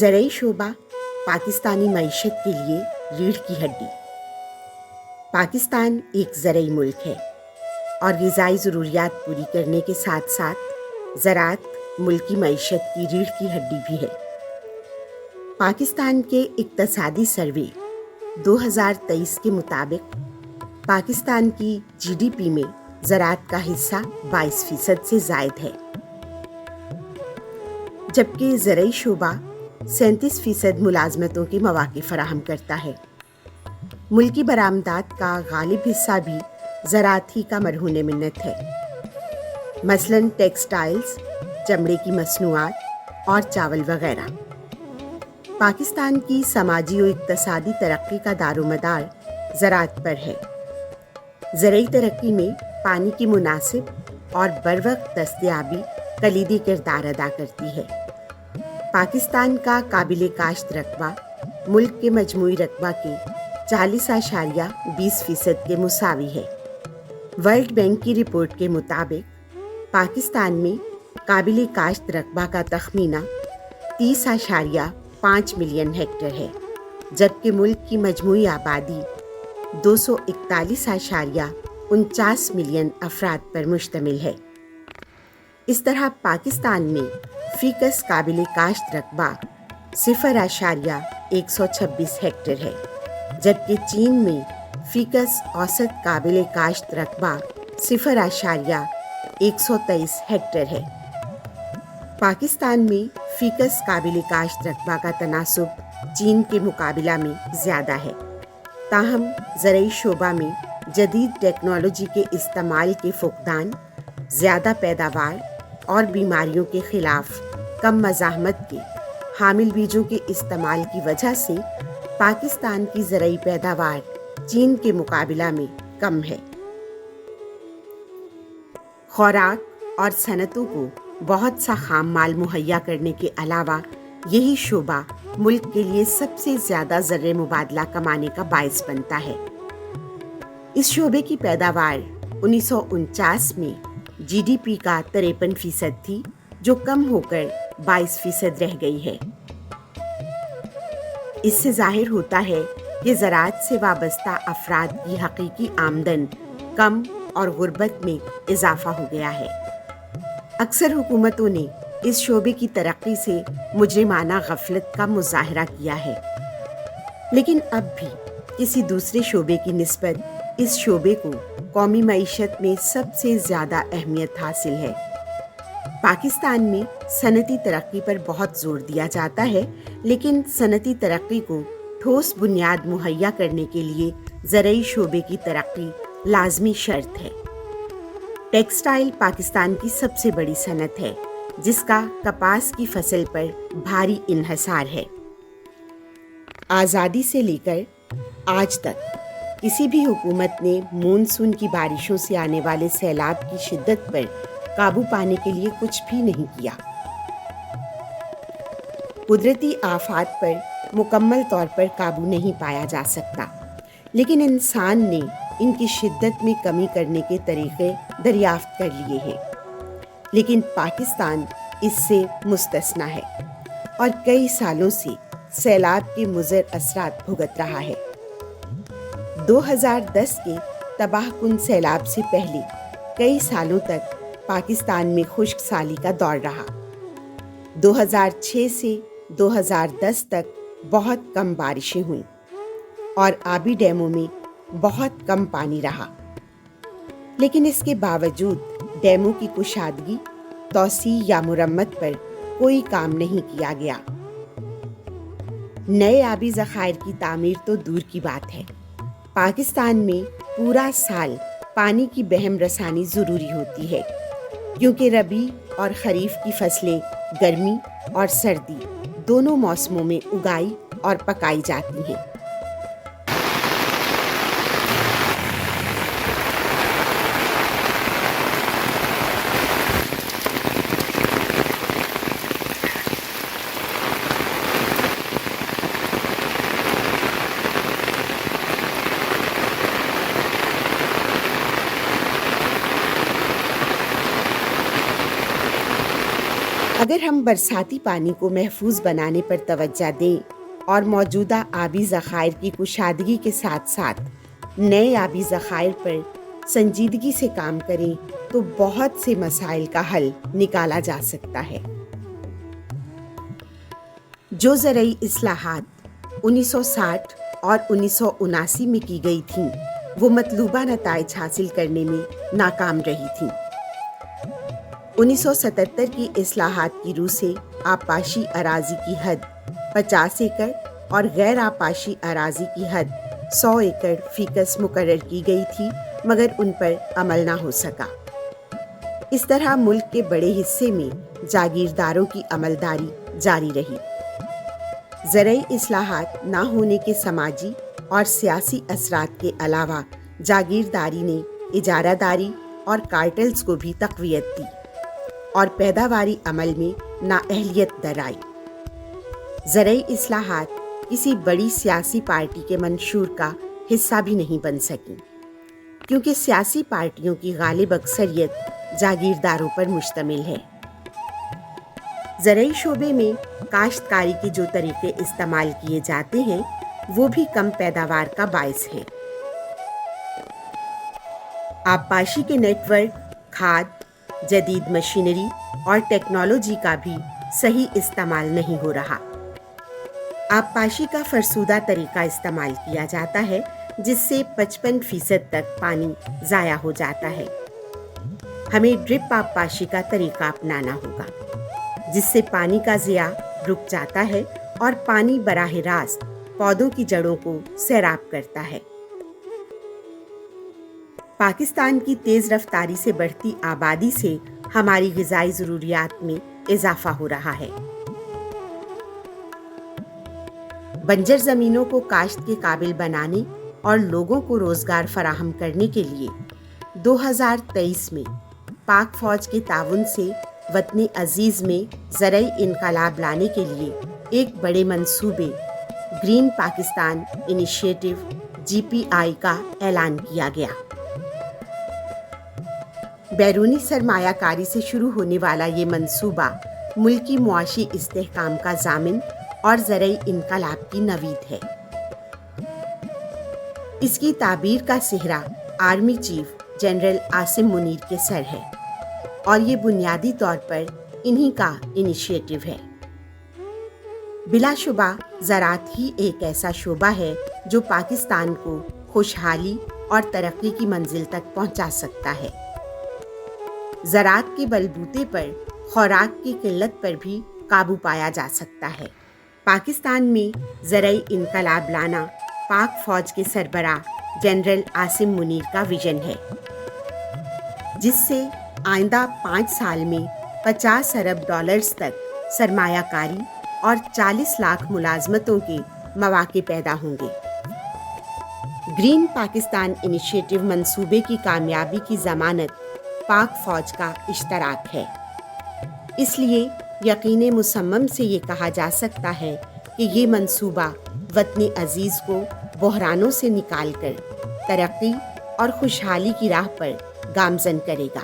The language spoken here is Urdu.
زرعی شعبہ پاکستانی معیشت کے لیے ریڑھ کی ہڈی۔ پاکستان ایک زرعی ملک ہے اور غذائی ضروریات پوری کرنے کے ساتھ ساتھ زراعت ملک کی معیشت کی ریڑھ کی ہڈی بھی ہے۔ پاکستان کے اقتصادی سروے 2023 کے مطابق پاکستان کی جی ڈی پی میں زراعت کا حصہ 22% سے زائد ہے، جبکہ زرعی شعبہ 37% ملازمتوں کے مواقع فراہم کرتا ہے۔ ملکی برآمدات کا غالب حصہ بھی زراعت ہی کا مرہون منت ہے، مثلاً ٹیکسٹائلز، چمڑے کی مصنوعات اور چاول وغیرہ۔ پاکستان کی سماجی و اقتصادی ترقی کا دار و مدار زراعت پر ہے۔ زرعی ترقی میں پانی کی مناسب اور بروقت دستیابی کلیدی کردار ادا کرتی ہے۔ پاکستان کا قابل کاشت رقبہ ملک کے مجموعی رقبہ کے 40.20% کے مساوی ہے۔ ورلڈ بینک کی رپورٹ کے مطابق پاکستان میں قابل کاشت رقبہ کا تخمینہ 30.5 ملین ہیکٹر ہے، جبکہ ملک کی مجموعی آبادی 241.49 ملین افراد پر مشتمل ہے۔ اس طرح پاکستان میں فی کس قابل کاشت رقبہ 0.126 ہیکٹر ہے، جبکہ چین میں فی کس اوسط قابل کاشت رقبہ 0.123 ہیکٹر ہے۔ پاکستان میں فی کس قابل کاشت رقبہ کا تناسب چین کے مقابلہ میں زیادہ ہے، تاہم زرعی شعبہ میں جدید ٹیکنالوجی کے استعمال کے فقدان، زیادہ پیداوار اور بیماریوں کے خلاف کم مزاحمت کے حامل بیجوں کے استعمال کی وجہ سے پاکستان کی زرعی پیداوار چین کے مقابلہ میں کم ہے۔ خوراک اور صنعتوں کو بہت سا خام مال مہیا کرنے کے علاوہ یہی شعبہ ملک کے لیے سب سے زیادہ زر مبادلہ کمانے کا باعث بنتا ہے۔ اس شعبے کی پیداوار 1949 میں جی ڈی پی کا 53% تھی، جو کم ہو کر 22% رہ گئی ہے۔ اس سے ظاہر ہوتا ہے کہ زراعت سے وابستہ افراد کی حقیقی آمدن کم اور غربت میں اضافہ ہو گیا ہے۔ اکثر حکومتوں نے اس شعبے کی ترقی سے مجرمانہ غفلت کا مظاہرہ کیا ہے، لیکن اب بھی کسی دوسرے شعبے کی نسبت اس شعبے کو قومی معیشت میں سب سے زیادہ اہمیت حاصل ہے۔ پاکستان میں صنعتی ترقی پر بہت زور دیا جاتا ہے، لیکن صنعتی ترقی کو ٹھوس بنیاد مہیا کرنے کے لیے زرعی شعبے کی ترقی لازمی شرط ہے۔ ٹیکسٹائل پاکستان کی سب سے بڑی صنعت ہے، جس کا کپاس کی فصل پر بھاری انحصار ہے۔ آزادی سے لے کر آج تک کسی بھی حکومت نے مونسون کی بارشوں سے آنے والے سیلاب کی شدت پر قابو پانے کے لیے کچھ بھی نہیں کیا۔ قدرتی آفات پر مکمل طور پر قابو نہیں پایا جا سکتا، لیکن انسان نے ان کی شدت میں کمی کرنے کے طریقے دریافت کر لیے ہیں۔ لیکن پاکستان اس سے مستثنیٰ ہے اور کئی سالوں سے سیلاب کے مضر اثرات بھگت رہا ہے۔ 2010 کے تباہ کن سیلاب سے پہلے کئی سالوں تک پاکستان میں خشک سالی کا دور رہا۔ 2006 سے 2010 تک بہت کم بارشیں ہوئیں اور آبی ڈیموں میں بہت کم پانی رہا، لیکن اس کے باوجود ڈیموں کی کشادگی، توسیع یا مرمت پر کوئی کام نہیں کیا گیا۔ نئے آبی ذخائر کی تعمیر تو دور کی بات ہے، پاکستان میں پورا سال پانی کی بہم رسانی ضروری ہوتی ہے، کیونکہ ربیع اور خریف کی فصلیں گرمی اور سردی دونوں موسموں میں اگائی اور پکائی جاتی ہیں۔ اگر ہم برساتی پانی کو محفوظ بنانے پر توجہ دیں اور موجودہ آبی ذخائر کی کشادگی کے ساتھ ساتھ نئے آبی ذخائر پر سنجیدگی سے کام کریں تو بہت سے مسائل کا حل نکالا جا سکتا ہے۔ جو زرعی اصلاحات 1960 اور 1979 میں کی گئی تھیں وہ مطلوبہ نتائج حاصل کرنے میں ناکام رہی تھیں۔ 1977 کی اصلاحات کی روح سے آبپاشی اراضی کی حد 50 ایکڑ اور غیر آبپاشی اراضی کی حد 100 ایکڑ فیکس مقرر کی گئی تھی، مگر ان پر عمل نہ ہو سکا۔ اس طرح ملک کے بڑے حصے میں جاگیرداروں کی عملداری جاری رہی۔ زرعی اصلاحات نہ ہونے کے سماجی اور سیاسی اثرات کے علاوہ جاگیرداری نے اجارہ داری اور کارٹلز کو بھی تقویت دی اور پیداواری عمل میں نااہلیت درائی۔ زرعی اصلاحات کسی بڑی سیاسی پارٹی کے منشور کا حصہ بھی نہیں بن سکیں، کیونکہ سیاسی پارٹیوں کی غالب اکثریت جاگیرداروں پر مشتمل ہے۔ زرعی شعبے میں کاشتکاری کے جو طریقے استعمال کیے جاتے ہیں وہ بھی کم پیداوار کا باعث ہے۔ آبپاشی کے نیٹ ورک، کھاد، جدید مشینری اور ٹیکنالوجی کا بھی صحیح استعمال نہیں ہو رہا۔ آبپاشی کا فرسودہ طریقہ استعمال کیا جاتا ہے جس سے 55% تک پانی ضائع ہو جاتا ہے۔ ہمیں ڈرپ آبپاشی کا طریقہ اپنانا ہوگا جس سے پانی کا ضیاع رک جاتا ہے اور پانی براہ راست پودوں کی جڑوں کو سیراب کرتا ہے۔ پاکستان کی تیز رفتاری سے بڑھتی آبادی سے ہماری غذائی ضروریات میں اضافہ ہو رہا ہے۔ بنجر زمینوں کو کاشت کے قابل بنانے اور لوگوں کو روزگار فراہم کرنے کے لیے 2023 میں پاک فوج کے تعاون سے وطن عزیز میں زرعی انقلاب لانے کے لیے ایک بڑے منصوبے گرین پاکستان انیشیٹو GPI کا اعلان کیا گیا۔ بیرونی سرمایہ کاری سے شروع ہونے والا یہ منصوبہ ملکی معاشی استحکام کا ضامن اور زرعی انقلاب کی نوید ہے۔ اس کی تعبیر کا سہرا army chief general Asim Munir کے سر ہے اور یہ بنیادی طور پر انہی کا انیشیٹو ہے۔ بلا شبہ زراعت ہی ایک ایسا شعبہ ہے جو پاکستان کو خوشحالی اور ترقی کی منزل تک پہنچا سکتا ہے۔ زراعت کے بلبوتے پر خوراک کی قلت پر بھی قابو پایا جا سکتا ہے۔ پاکستان میں زرعی انقلاب لانا پاک فوج کے سربراہ جنرل عاصم منیر کا ویژن ہے، جس سے آئندہ 5 سال میں 50 ارب ڈالرز تک سرمایہ کاری اور 40 لاکھ ملازمتوں کے مواقع پیدا ہوں گے۔ گرین پاکستان انیشیٹو منصوبے کی کامیابی کی ضمانت پاک فوج کا اشتراک ہے۔ اس لیے یقین مصمم سے یہ کہا جا سکتا ہے کہ یہ منصوبہ وطن عزیز کو بحرانوں سے نکال کر ترقی اور خوشحالی کی راہ پر گامزن کرے گا۔